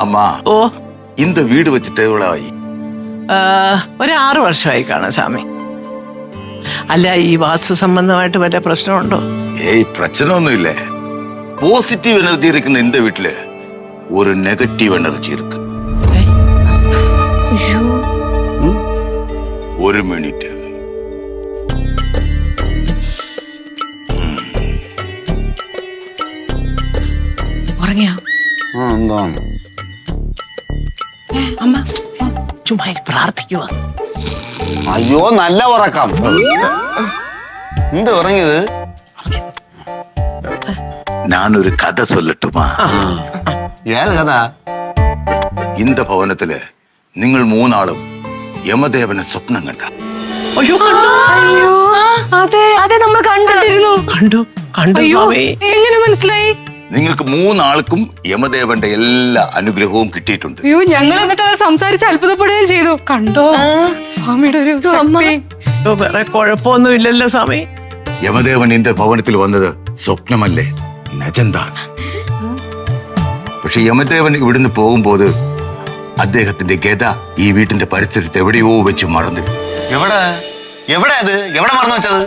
அம்மா ഓ இந்த வீடு வச்சுட்டு எவ்வளவு ஆகி? ഒരു 6 വർഷമായി കാണാം സ്വാമി. അല്ല, ഈ വാസ്തു സംബന്ധമായിട്ട് വല്ല പ്രശ്നമുണ്ടോ? ஏய் பிரச்சனை ஒண்ணும் இல்ல. பாசிட்டிவ் எனர்ஜி இருக்குன்னு இந்த வீட்டுல ஒரு நெகட்டிவ் எனர்ஜி இருக்கு. ஒரு மினிட். ഉറങ്ങിയോ എന്താണ്? അമ്മ? ചുമ്മാ പ്രാർത്ഥിക്കുക. അയ്യോ, നല്ല ഉറക്കം. എന്ത് ഉറങ്ങിയത്? நான் ஒரு கதை சொல்லட்டுமா? ഏത് കഥ? இந்த ഭവനത്തില് നിങ്ങൾ മൂന്നാളും യമദേവനെ സ്വപ്നം കണ്ട. അയ്യോ, അയ്യോ, അതെ അതെ, നമ്മൾ കണ്ടിരുന്നു. കണ്ടു കണ്ടു സ്വാമി. എങ്ങനെ മനസ്സിലായി? നിങ്ങൾക്ക് മൂന്നാൾക്കും യമദേവന്റെ എല്ലാ അനുഗ്രഹവും കിട്ടിയിട്ടുണ്ട്. അയ്യോ, ഞങ്ങൾ എന്നിട്ട് അത് സംസാരിച്ച് അത്ഭുതപ്പെടുകയും ചെയ്തു. കണ്ടോ സ്വാമിയുടെ ഒരു ശക്തി. വേറെ കുഴപ്പമൊന്നും ഇല്ലല്ലോ സ്വാമി. യമദേവൻ എന്റെ ഭവനത്തിൽ വന്നത് സ്വപ്നമല്ലേ, നജന്താണ്. പക്ഷെ യമദേവൻ ഇവിടുന്ന് പോകുമ്പോൾ അദ്ദേഹത്തിന്റെ ഗത ഈ വീട്ടിന്റെ പരിസരത്ത് എവിടെയോ വെച്ച് മറന്നു. എവിടെ എവിടെ അത് എവിടെ മറന്നു വെച്ചത്?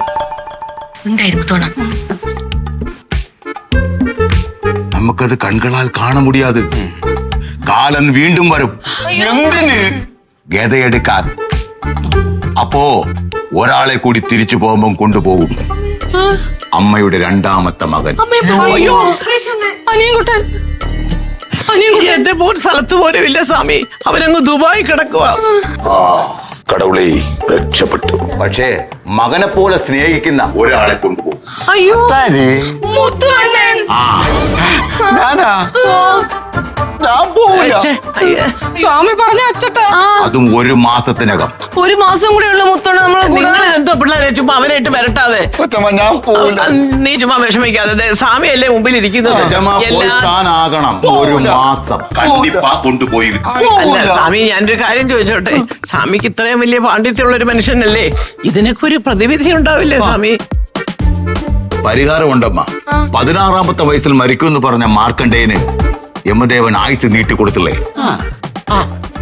നമുക്കത് കൺകളാൽ കാണ മുടിയാത്. കാലൻ വീണ്ടും വരും. എന്തിന്? ഗതയെടുക്കാൻ. അപ്പോ ഒരാളെ കൂടി തിരിച്ചു പോകുമ്പം കൊണ്ടുപോകും. അമ്മയുടെ രണ്ടാമത്തെ മകൻ. അനിയൻകുട്ടൻ. എന്റെ മോൻ സ്ഥലത്ത് പോലും ഇല്ല സ്വാമി. അവനങ്ങ് ദുബായി കിടക്കുക. കടവുളെ രക്ഷപ്പെട്ടു. പക്ഷേ മകനെ പോലെ സ്നേഹിക്കുന്ന ഒരാളെ കൊണ്ടുപോകും. അയ്യോ, മുത്തുവണ്ണൻ. ഞാനാ? ഞാൻ പോവില്ല. സ്വാമി പറഞ്ഞ അച്ചട്ടാ. അതും 1 മാസത്തിനകം. 1 മാസം കൂടെ ഉള്ള മുത്തോണ്ട് നമ്മളെ നിങ്ങൾ എന്തോ പിള്ളേരെ ചുമ്മാ അവനായിട്ട് വരട്ടാതെ. കൊച്ചമ്മ, ഞാൻ പോവില്ല. നീ ചുമ്മാ വിഷമിക്കാതെ. സ്വാമിയല്ലേ മുമ്പിൽ ഇരിക്കുന്നത്. താനാകണം 1 മാസം കണ്ടിപ്പാ കൊണ്ടുപോയി. അല്ല സ്വാമി, ഞാനൊരു കാര്യം ചോദിച്ചോട്ടെ. സ്വാമിക്ക് ഇത്രയും വലിയ പാണ്ഡിത്യമുള്ള ഒരു മനുഷ്യനല്ലേ, ഇതിനൊക്കെ ഒരു പ്രതിവിധി ഉണ്ടാവില്ലേ സ്വാമി? പരിഹാരമുണ്ടമ്മ. 16ാമത്തെ വയസ്സിൽ മരിക്കുമെന്ന് പറഞ്ഞ മാർക്കണ്ഡേയന് യമദേവൻ ആയുസ് നീട്ടിക്കൊടുത്തില്ലേ?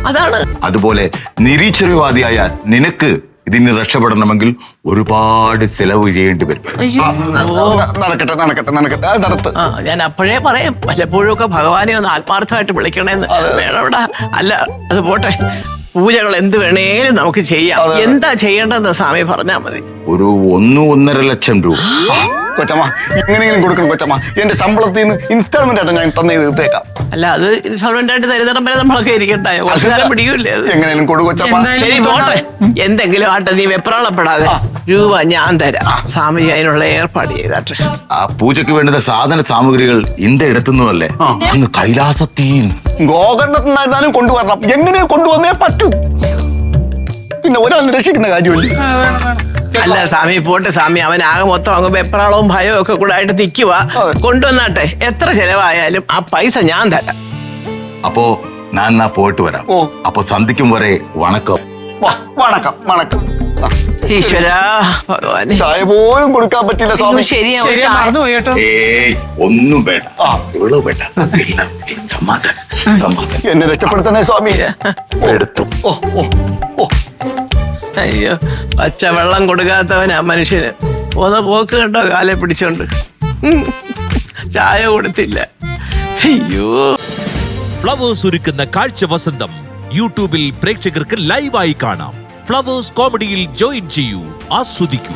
അതാണ്. അതുപോലെ നിരീശ്വരവാദിയായ നിനക്ക് ഇതിന് രക്ഷപ്പെടണമെങ്കിൽ ഒരുപാട് ചെലവ് ചെയ്യേണ്ടി വരും. നടക്കട്ടെ നടക്കട്ടെ നടക്കട്ടെ, അത് നടത്ത്. ഞാൻ അപ്പോഴേ പറയാം, വല്ലപ്പോഴും ഒക്കെ ഭഗവാനെ ഒന്ന് ആത്മാർത്ഥമായിട്ട് വിളിക്കണേന്ന്. വേണവിടെ. അല്ല, അത് പോട്ടെ. പൂജകൾ എന്ത് വേണേലും നമുക്ക് ചെയ്യാം. എന്താ ചെയ്യേണ്ടതെന്ന് സ്വാമി പറഞ്ഞാ മതി. ഒരു 1-1.5 ലക്ഷം രൂപ. കൊച്ചമ്മ, എങ്ങനെയെങ്കിലും കൊടുക്കണം കൊച്ചമ്മ. എന്റെ ശമ്പളത്തിൽ നിന്ന് ഇൻസ്റ്റാൾമെന്റ് ആയിട്ട് ഞാൻ തന്നെ തീർത്തേക്കാം. അല്ല, അത് ഇൻസ്റ്റാൾമെന്റ് ആയിട്ട് തരുന്നിടം വരെ നമ്മളൊക്കെ ഇരിക്കണ്ടായോ? കുറച്ചുകാലം പിടിക്കൂല്ലേ അത്? എങ്ങനെയും കൊടു കൊച്ചമ്മ. ശരി, പോട്ടെ. എന്തെങ്കിലും ആട്ടെ, നീ വെപ്രാളപ്പെടാതെ. രൂപ ഞാൻ തരാം. സ്വാമി അതിനുള്ള ഏർപ്പാട് ചെയ്താട്ടെ. ആ പൂജയ്ക്ക് വേണ്ടുന്ന സാധന സാമഗ്രികൾ ഇന്ത എടുത്തുന്നതല്ലേ, അങ്ങ് കൈലാസത്തിൽ ഗോകർണത്തിനായിരുന്നാലും കൊണ്ടുവരണം. എങ്ങനെ കൊണ്ടുവന്നേ പറ്റൂ. പിന്നെ ഒരാളിനെ രക്ഷിക്കുന്ന കാര്യമല്ലേ. അല്ല സ്വാമി, പോട്ടെ സ്വാമി. അവനാകെ മൊത്തം അങ്ങ് വെപ്രാളവും ഭയവും ഒക്കെ കൂടെ ആയിട്ട് നിൽക്കുക. കൊണ്ടുവന്നാട്ടെ. എത്ര ചെലവായാലും ആ പൈസ ഞാൻ തരാം. അപ്പോ ഞാൻ പോയിട്ട് വരാം. അപ്പൊ സന്ധിക്കും വരെ വണക്കം. വണക്കം വണക്കം. ഈശ്വരാ ഭഗവാനെ. ചായ പോലും കൊടുക്കാൻ പറ്റില്ല സ്വാമി. ശരിയാ, മറന്നുപോയി കേട്ടോ. ഏയ് ഒന്നും വേണ്ട, ഇവളോ വേണ്ട. സമാധാനം സമാധാനം. എന്നെ രക്ഷപ്പെടുത്തണേ സ്വാമി. എടുത്തു. അയ്യോ, പച്ചവെള്ളം കൊടുക്കാത്തവനാ മനുഷ്യന്. ഒന്ന് പോക്ക് കണ്ടോ, കാലെ പിടിച്ചോണ്ട്. ചായ കൊടുത്തില്ല. അയ്യോ. ഫ്ലവേഴ്സ് ഒരുക്കുന്ന കാഴ്ച വസന്തം യൂട്യൂബിൽ പ്രേക്ഷകർക്ക് ലൈവായി കാണാം. ഫ്ലവേഴ്സ് കോമഡിയിൽ ജോയിൻ ചെയ്യൂ, ആസ്വദിക്കൂ.